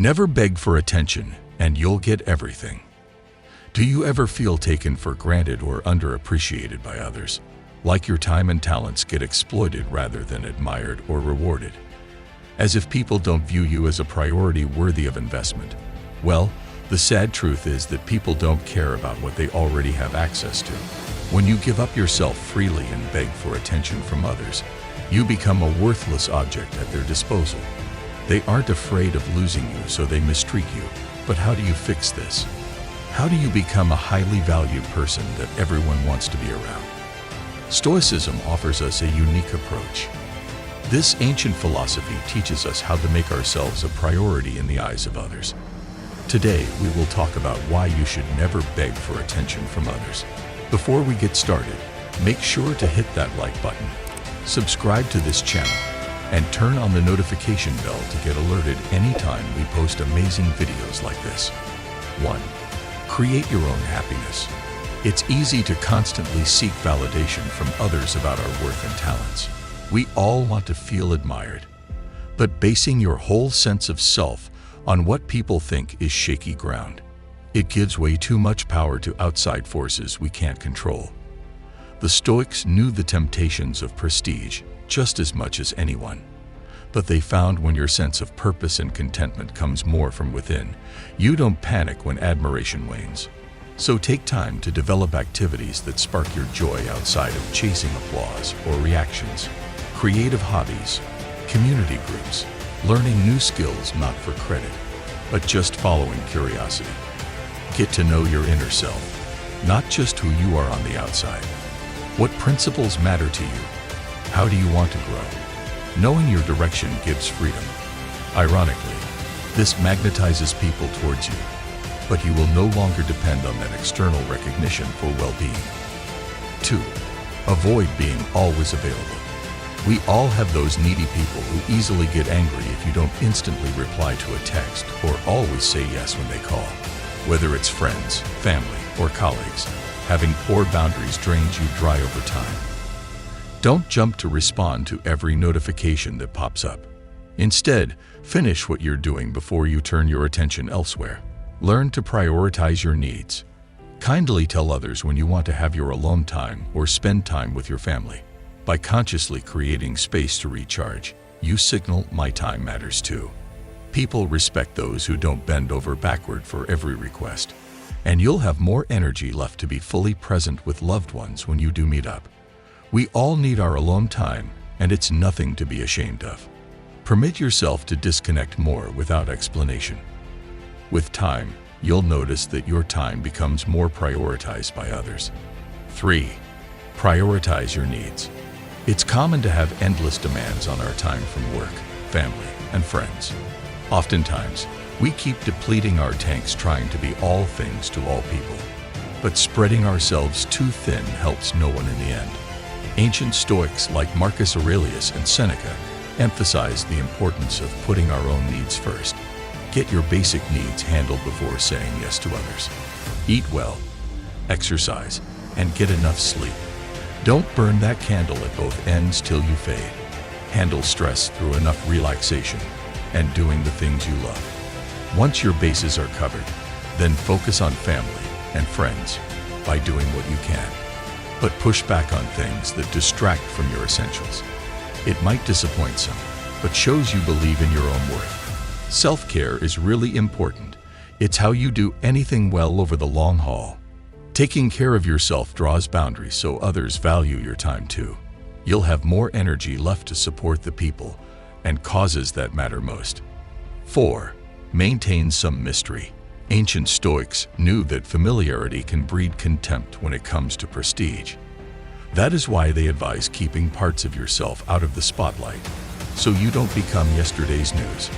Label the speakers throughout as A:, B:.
A: Never beg for attention, and you'll get everything. Do you ever feel taken for granted or underappreciated by others? Like your time and talents get exploited rather than admired or rewarded? As if people don't view you as a priority worthy of investment? Well, the sad truth is that people don't care about what they already have access to. When you give up yourself freely and beg for attention from others, you become a worthless object at their disposal. They aren't afraid of losing you, so they mistreat you. But how do you fix this? How do you become a highly valued person that everyone wants to be around? Stoicism offers us a unique approach. This ancient philosophy teaches us how to make ourselves a priority in the eyes of others. Today, we will talk about why you should never beg for attention from others. Before we get started, make sure to hit that like button, subscribe to this channel, and turn on the notification bell to get alerted anytime we post amazing videos like this. 1. Create your own happiness. It's easy to constantly seek validation from others about our worth and talents. We all want to feel admired. But basing your whole sense of self on what people think is shaky ground. It gives way too much power to outside forces we can't control. The Stoics knew the temptations of prestige just as much as anyone. But they found when your sense of purpose and contentment comes more from within, you don't panic when admiration wanes. So take time to develop activities that spark your joy outside of chasing applause or reactions. Creative hobbies, community groups, learning new skills not for credit, but just following curiosity. Get to know your inner self, not just who you are on the outside. What principles matter to you? How do you want to grow? Knowing your direction gives freedom. Ironically, this magnetizes people towards you, but you will no longer depend on that external recognition for well-being. 2. Avoid being always available. We all have those needy people who easily get angry if you don't instantly reply to a text or always say yes when they call. Whether it's friends, family, or colleagues, having poor boundaries drains you dry over time. Don't jump to respond to every notification that pops up. Instead, finish what you're doing before you turn your attention elsewhere. Learn to prioritize your needs. Kindly tell others when you want to have your alone time or spend time with your family. By consciously creating space to recharge, you signal my time matters too. People respect those who don't bend over backward for every request. And you'll have more energy left to be fully present with loved ones when you do meet up. We all need our alone time, and it's nothing to be ashamed of. Permit yourself to disconnect more without explanation. With time, you'll notice that your time becomes more prioritized by others. 3. Prioritize your needs. It's common to have endless demands on our time from work, family, and friends. Oftentimes, we keep depleting our tanks trying to be all things to all people. But spreading ourselves too thin helps no one in the end. Ancient Stoics like Marcus Aurelius and Seneca emphasized the importance of putting our own needs first. Get your basic needs handled before saying yes to others. Eat well, exercise, and get enough sleep. Don't burn that candle at both ends till you fade. Handle stress through enough relaxation and doing the things you love. Once your bases are covered, then focus on family and friends by doing what you can. But push back on things that distract from your essentials. It might disappoint some, but shows you believe in your own worth. Self-care is really important. It's how you do anything well over the long haul. Taking care of yourself draws boundaries so others value your time too. You'll have more energy left to support the people and causes that matter most. 4. Maintain some mystery. Ancient Stoics knew that familiarity can breed contempt when it comes to prestige. That is why they advise keeping parts of yourself out of the spotlight, so you don't become yesterday's news.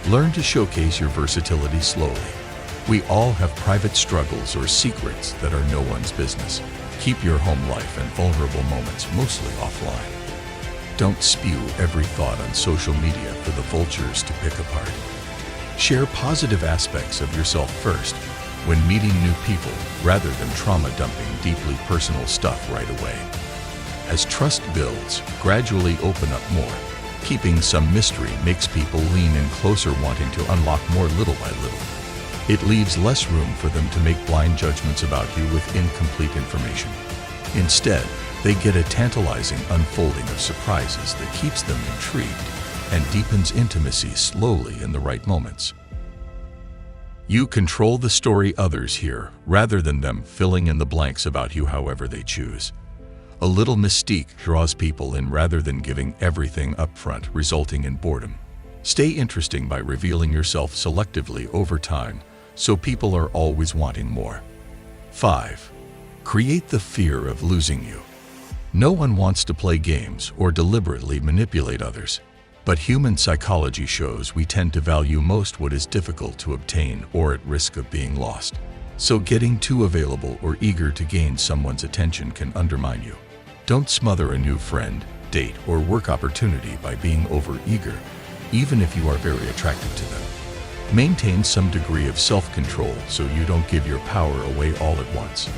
A: Learn to showcase your versatility slowly. We all have private struggles or secrets that are no one's business. Keep your home life and vulnerable moments mostly offline. Don't spew every thought on social media for the vultures to pick apart. Share positive aspects of yourself first when meeting new people rather than trauma dumping deeply personal stuff right away. As trust builds, gradually open up more. Keeping some mystery makes people lean in closer, wanting to unlock more little by little. It leaves less room for them to make blind judgments about you with incomplete information. Instead, they get a tantalizing unfolding of surprises that keeps them intrigued and deepens intimacy slowly in the right moments. You control the story others hear, rather than them filling in the blanks about you however they choose. A little mystique draws people in rather than giving everything up front, resulting in boredom. Stay interesting by revealing yourself selectively over time, so people are always wanting more. 5. Create the fear of losing you. No one wants to play games or deliberately manipulate others, but human psychology shows we tend to value most what is difficult to obtain or at risk of being lost. So getting too available or eager to gain someone's attention can undermine you. Don't smother a new friend, date, or work opportunity by being overeager, even if you are very attracted to them. Maintain some degree of self-control so you don't give your power away all at once.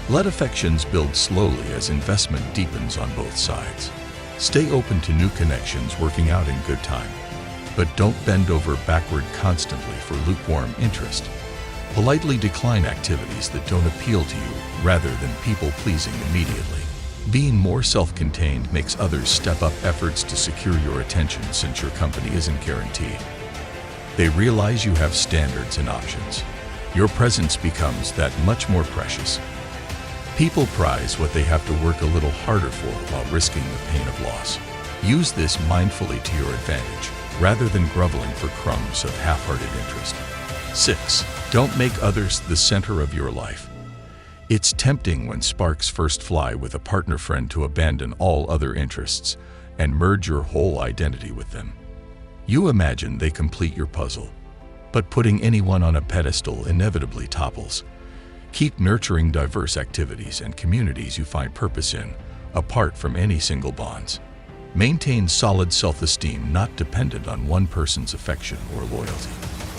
A: Let affections build slowly as investment deepens on both sides. Stay open to new connections working out in good time, but don't bend over backward constantly for lukewarm interest. Politely decline activities that don't appeal to you rather than people-pleasing immediately. Being more self-contained makes others step up efforts to secure your attention since your company isn't guaranteed. They realize you have standards and options. Your presence becomes that much more precious. People prize what they have to work a little harder for while risking the pain of loss. Use this mindfully to your advantage, rather than groveling for crumbs of half-hearted interest. 6. Don't make others the center of your life. It's tempting when sparks first fly with a partner friend to abandon all other interests and merge your whole identity with them. You imagine they complete your puzzle, but putting anyone on a pedestal inevitably topples. Keep nurturing diverse activities and communities you find purpose in, apart from any single bonds. Maintain solid self-esteem not dependent on one person's affection or loyalty.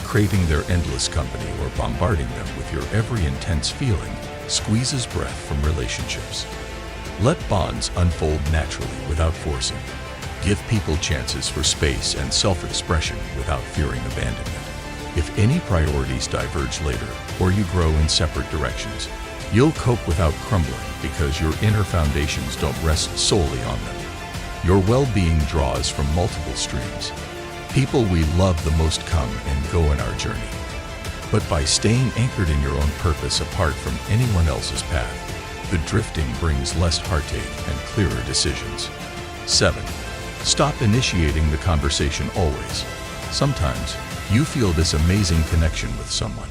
A: Craving their endless company or bombarding them with your every intense feeling squeezes breath from relationships. Let bonds unfold naturally without forcing. Give people chances for space and self-expression without fearing abandonment. If any priorities diverge later or you grow in separate directions, you'll cope without crumbling because your inner foundations don't rest solely on them. Your well-being draws from multiple streams. People we love the most come and go in our journey. But by staying anchored in your own purpose apart from anyone else's path, the drifting brings less heartache and clearer decisions. 7. Stop initiating the conversation always. Sometimes, you feel this amazing connection with someone,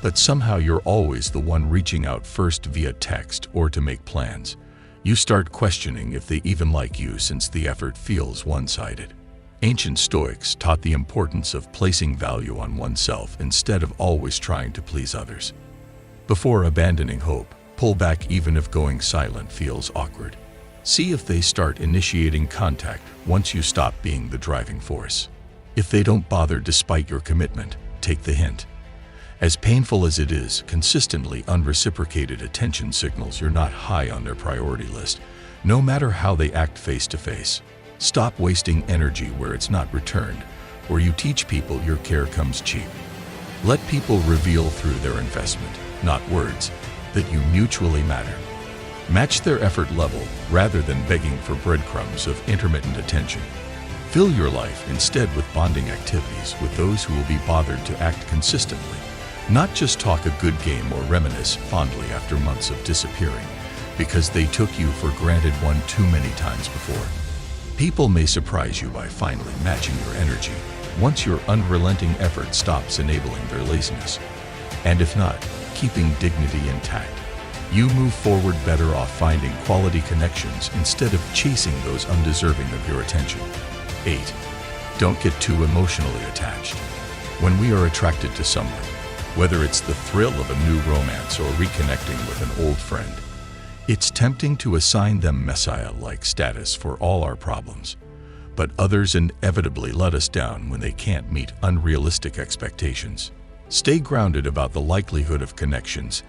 A: but somehow you're always the one reaching out first via text or to make plans. You start questioning if they even like you since the effort feels one-sided. Ancient Stoics taught the importance of placing value on oneself instead of always trying to please others. Before abandoning hope, pull back even if going silent feels awkward. See if they start initiating contact once you stop being the driving force. If they don't bother despite your commitment, take the hint. As painful as it is, consistently unreciprocated attention signals you're not high on their priority list, no matter how they act face-to-face. Stop wasting energy where it's not returned, or you teach people your care comes cheap. Let people reveal through their investment, not words, that you mutually matter. Match their effort level rather than begging for breadcrumbs of intermittent attention. Fill your life instead with bonding activities with those who will be bothered to act consistently, not just talk a good game or reminisce fondly after months of disappearing, because they took you for granted one too many times before. People may surprise you by finally matching your energy once your unrelenting effort stops enabling their laziness. And if not, keeping dignity intact. You move forward better off finding quality connections instead of chasing those undeserving of your attention. 8. Don't get too emotionally attached. When we are attracted to someone, whether it's the thrill of a new romance or reconnecting with an old friend, it's tempting to assign them messiah-like status for all our problems. But others inevitably let us down when they can't meet unrealistic expectations. Stay grounded about the likelihood of connections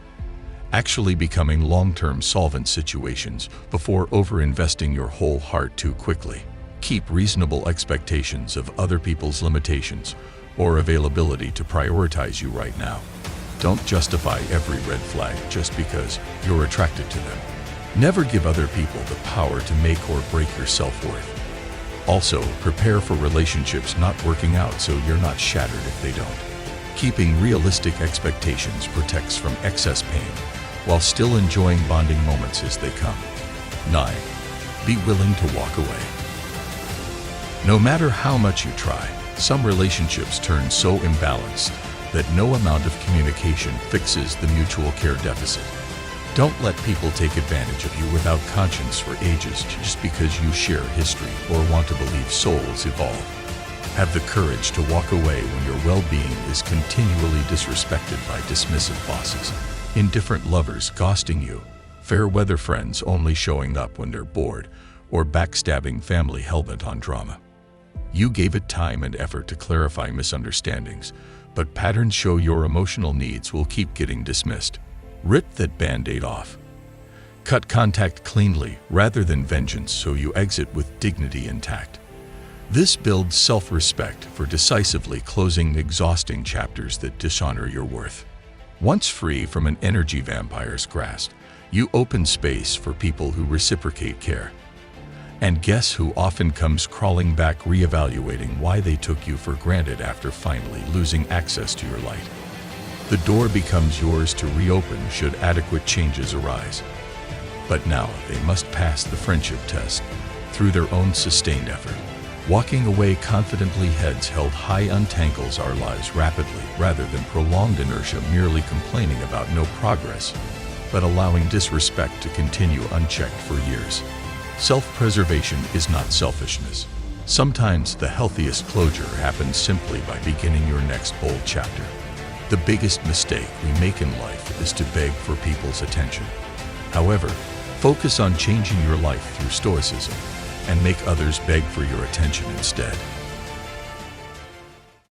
A: actually becoming long-term solvent situations before over-investing your whole heart too quickly. Keep reasonable expectations of other people's limitations or availability to prioritize you right now. Don't justify every red flag just because you're attracted to them. Never give other people the power to make or break your self-worth. Also, prepare for relationships not working out so you're not shattered if they don't. Keeping realistic expectations protects from excess pain while still enjoying bonding moments as they come. 9. Be willing to walk away. No matter how much you try, some relationships turn so imbalanced that no amount of communication fixes the mutual care deficit. Don't let people take advantage of you without conscience for ages just because you share history or want to believe souls evolve. Have the courage to walk away when your well-being is continually disrespected by dismissive bosses, indifferent lovers ghosting you, fair-weather friends only showing up when they're bored, or backstabbing family hell-bent on drama. You gave it time and effort to clarify misunderstandings, but patterns show your emotional needs will keep getting dismissed. Rip that Band-Aid off. Cut contact cleanly rather than vengeance so you exit with dignity intact. This builds self-respect for decisively closing exhausting chapters that dishonor your worth. Once free from an energy vampire's grasp, you open space for people who reciprocate care. And guess who often comes crawling back reevaluating why they took you for granted after finally losing access to your light. The door becomes yours to reopen should adequate changes arise. But now they must pass the friendship test through their own sustained effort. Walking away confidently, heads held high, untangles our lives rapidly rather than prolonged inertia merely complaining about no progress, but allowing disrespect to continue unchecked for years. Self-preservation is not selfishness. Sometimes the healthiest closure happens simply by beginning your next bold chapter. The biggest mistake we make in life is to beg for people's attention. However, focus on changing your life through Stoicism and make others beg for your attention instead.